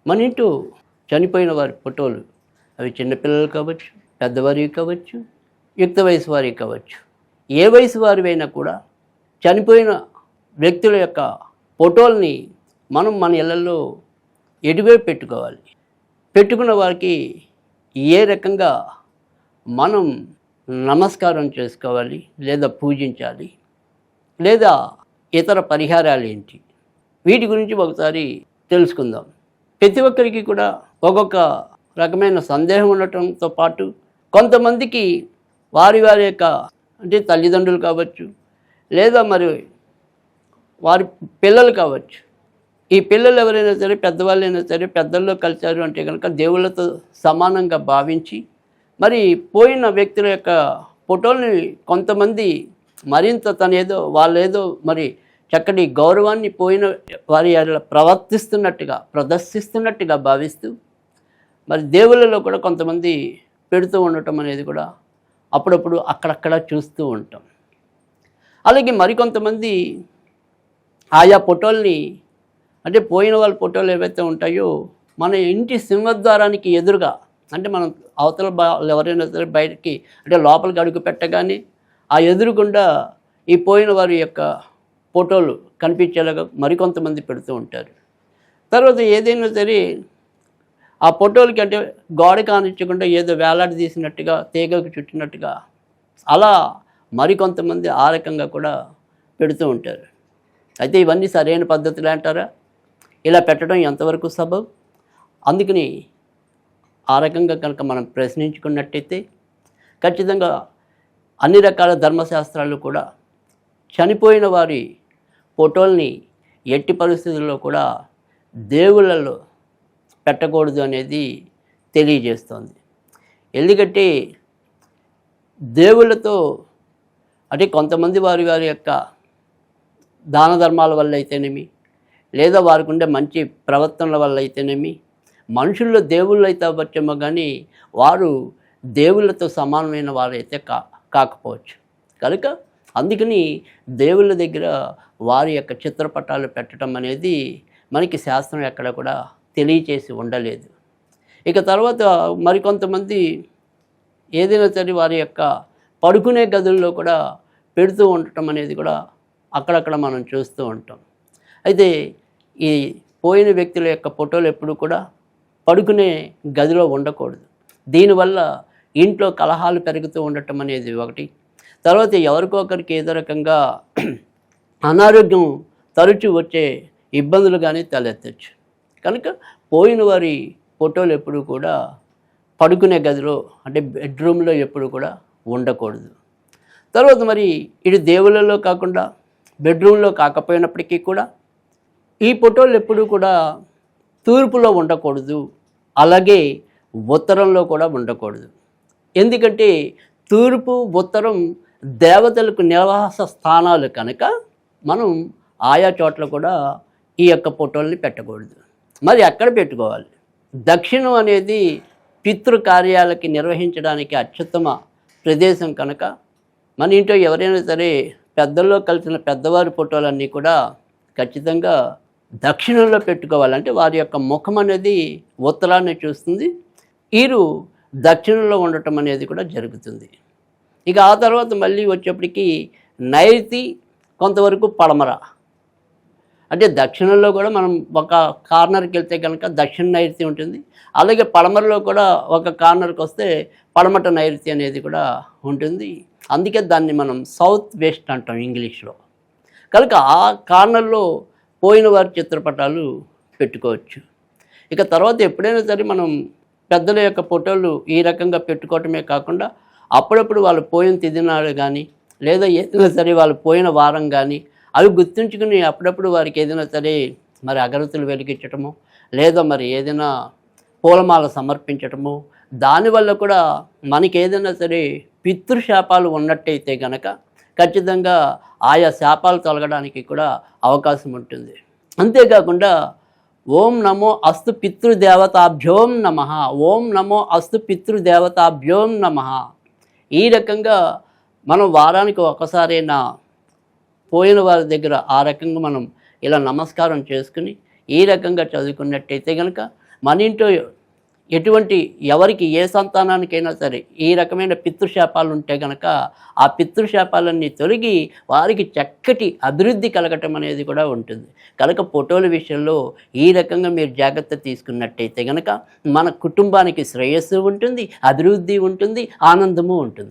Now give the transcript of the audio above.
మన ఇంటూ చనిపోయిన వారి ఫోటోలు, అవి చిన్నపిల్లలు కావచ్చు, పెద్దవారివి కావచ్చు, యుక్త వయసు వారికి కావచ్చు, ఏ వయసు వారివైనా కూడా చనిపోయిన వ్యక్తుల యొక్క ఫోటోల్ని మనం మన ఇళ్ళల్లో ఎటువైపు పెట్టుకోవాలి. పెట్టుకున్న వారికి ఏ రకంగా మనం నమస్కారం చేసుకోవాలి, లేదా పూజించాలి, లేదా ఇతర పరిహారాలు ఏంటి, వీటి గురించి ఒకసారి తెలుసుకుందాం. ప్రతి ఒక్కరికి కూడా ఒక్కొక్క రకమైన సందేహం ఉండటంతో పాటు కొంతమందికి వారి వారి యొక్క అంటే తల్లిదండ్రులు కావచ్చు, లేదా మరి వారి పిల్లలు కావచ్చు, ఈ పిల్లలు ఎవరైనా సరే పెద్దవాళ్ళైనా సరే పెద్దల్లో కలిశారు అంటే కనుక దేవుళ్ళతో సమానంగా భావించి మరి పోయిన వ్యక్తుల యొక్క ఫోటోల్ని కొంతమంది మరింత తనేదో వాళ్ళేదో మరి చక్కటి గౌరవాన్ని పోయిన వారి ప్రదర్శిస్తున్నట్టుగా భావిస్తూ మరి దేవుళ్ళలో కూడా కొంతమంది పెడుతూ ఉండటం అనేది కూడా అప్పుడప్పుడు అక్కడక్కడ చూస్తూ ఉంటాం. అలాగే మరికొంతమంది ఆయా ఫోటోల్ని అంటే పోయిన వాళ్ళ ఫోటోలు ఏవైతే ఉంటాయో మన ఇంటి సింహద్వారానికి ఎదురుగా, అంటే మనం అవతల ఎవరైనా సరే బయటికి అంటే లోపలికి అడుగు పెట్టగానే ఆ ఎదురుగుండా ఈ పోయిన వారి యొక్క ఫోటోలు కనిపించేలాగా మరికొంతమంది పెడుతూ ఉంటారు. తర్వాత ఏదైనా సరే ఆ ఫోటోలకి అంటే గోడ కానిచ్చకుండా ఏదో వేలాడదీసినట్టుగా తీగకు చుట్టినట్టుగా అలా మరికొంతమంది ఆ రకంగా కూడా పెడుతూ ఉంటారు. అయితే ఇవన్నీ సరైన పద్ధతులు అంటారా? ఇలా పెట్టడం ఎంతవరకు సబబు? అందుకని ఆ రకంగా కనుక మనం ప్రశ్నించుకున్నట్టయితే ఖచ్చితంగా అన్ని రకాల ధర్మశాస్త్రాలు కూడా చనిపోయిన వారి ఫోటోల్ని ఎట్టి పరిస్థితుల్లో కూడా దేవుళ్ళలో పెట్టకూడదు అనేది తెలియజేస్తోంది. ఎందుకంటే దేవుళ్ళతో అంటే కొంతమంది వారి వారి యొక్క దాన ధర్మాల వల్ల అయితేనేమి, లేదా వారికి ఉండే మంచి ప్రవర్తనల వల్ల అయితేనేమి, మనుషుల్లో దేవుళ్ళు అయితే అవ్వచ్చేమో కానీ వారు దేవుళ్ళతో సమానమైన వారైతే కాకపోవచ్చు. కనుక అందుకని దేవుళ్ళ దగ్గర వారి యొక్క చిత్రపటాలు పెట్టడం అనేది మనకి శాస్త్రం ఎక్కడ కూడా తెలియచేసి ఉండలేదు. ఇక తర్వాత మరికొంతమంది ఏదైనా సరే వారి యొక్క పడుకునే గదుల్లో కూడా పెడుతూ ఉండటం అనేది కూడా అక్కడక్కడ మనం చూస్తూ ఉంటాం. అయితే ఈ పోయిన వ్యక్తుల యొక్క ఫోటోలు ఎప్పుడు కూడా పడుకునే గదిలో ఉండకూడదు. దీనివల్ల ఇంట్లో కలహాలు పెరుగుతూ ఉండటం అనేది ఒకటి. తర్వాత ఎవరికో ఒకరికి ఏదో రకంగా అనారోగ్యం తరచూ వచ్చే ఇబ్బందులు కానీ తలెత్తచ్చు. కనుక పోయిన వారి ఫోటోలు ఎప్పుడు కూడా పడుకునే గదిలో అంటే బెడ్రూమ్లో ఎప్పుడు కూడా ఉండకూడదు. తర్వాత మరి ఇటు దేవుళ్ళలో కాకుండా బెడ్రూమ్లో కాకపోయినప్పటికీ కూడా ఈ ఫోటోలు ఎప్పుడూ కూడా తూర్పులో ఉండకూడదు, అలాగే ఉత్తరంలో కూడా ఉండకూడదు. ఎందుకంటే తూర్పు ఉత్తరం దేవతలకు నివాస స్థానాలు కనుక మనం ఆయా చోట్ల కూడా ఈ యొక్క ఫోటోల్ని పెట్టకూడదు. మరి ఎక్కడ పెట్టుకోవాలి? దక్షిణం అనేది పితృకార్యాలకి నిర్వహించడానికి అత్యుత్తమ ప్రదేశం కనుక మన ఇంట్లో ఎవరైనా సరే పెద్దల్లో కలిసిన పెద్దవారి ఫోటోలన్నీ కూడా ఖచ్చితంగా దక్షిణంలో పెట్టుకోవాలంటే వారి యొక్క ముఖం అనేది ఉత్తరాన్ని చూస్తుంది, వీరు దక్షిణంలో ఉండటం అనేది కూడా జరుగుతుంది. ఇక ఆ తర్వాత మళ్ళీ వచ్చేప్పటికి నైరుతి, కొంతవరకు పడమర, అంటే దక్షిణంలో కూడా మనం ఒక కార్నర్కి వెళ్తే కనుక దక్షిణ నైరుతి ఉంటుంది, అలాగే పడమరలో కూడా ఒక కార్నర్కి వస్తే పడమట నైరుతి అనేది కూడా ఉంటుంది. అందుకే దాన్ని మనం సౌత్ వెస్ట్ అంటాం ఇంగ్లీష్లో. కనుక ఆ కార్నర్లో పోయిన వారి చిత్రపటాలు పెట్టుకోవచ్చు. ఇక తర్వాత ఎప్పుడైనా సరే మనం పెద్దల యొక్క ఫోటోలు ఈ రకంగా పెట్టుకోవటమే కాకుండా అప్పుడప్పుడు వాళ్ళు పోయిన తిదినాడు కానీ లేదా ఏదైనా సరే వాళ్ళు పోయిన వారం కానీ అవి గుర్తుంచుకుని అప్పుడప్పుడు వారికి ఏదైనా సరే మరి అగరత్తులు వెలిగించటము, లేదా మరి ఏదైనా పూలమాల సమర్పించటము, దానివల్ల కూడా మనకి ఏదైనా సరే పితృశాపాలు ఉన్నట్టయితే కనుక ఖచ్చితంగా ఆయా శాపాలు తొలగడానికి కూడా అవకాశం ఉంటుంది. అంతేకాకుండా ఓం నమో అస్తు పితృదేవతాభ్యోం నమః, ఓం నమో అస్తు పితృదేవతాభ్యోం నమః, ఈ రకంగా మనం వారానికి ఒకసారైనా పోయిన వారి దగ్గర ఆ రకంగా మనం ఇలా నమస్కారం చేసుకుని ఈ రకంగా చదువుకున్నట్టయితే కనుక మన ఇంట్లో ఎటువంటి ఎవరికి ఏ సంతానానికైనా సరే ఈ రకమైన పితృశాపాలు ఉంటే కనుక ఆ పితృశాపాలన్నీ తొలగి వారికి చక్కటి అభివృద్ధి కలగటం అనేది కూడా ఉంటుంది. కనుక ఫోటోల విషయంలో ఈ రకంగా మీరు జాగ్రత్త తీసుకున్నట్టయితే కనుక మన కుటుంబానికి శ్రేయస్సు ఉంటుంది, అభివృద్ధి ఉంటుంది, ఆనందము ఉంటుంది.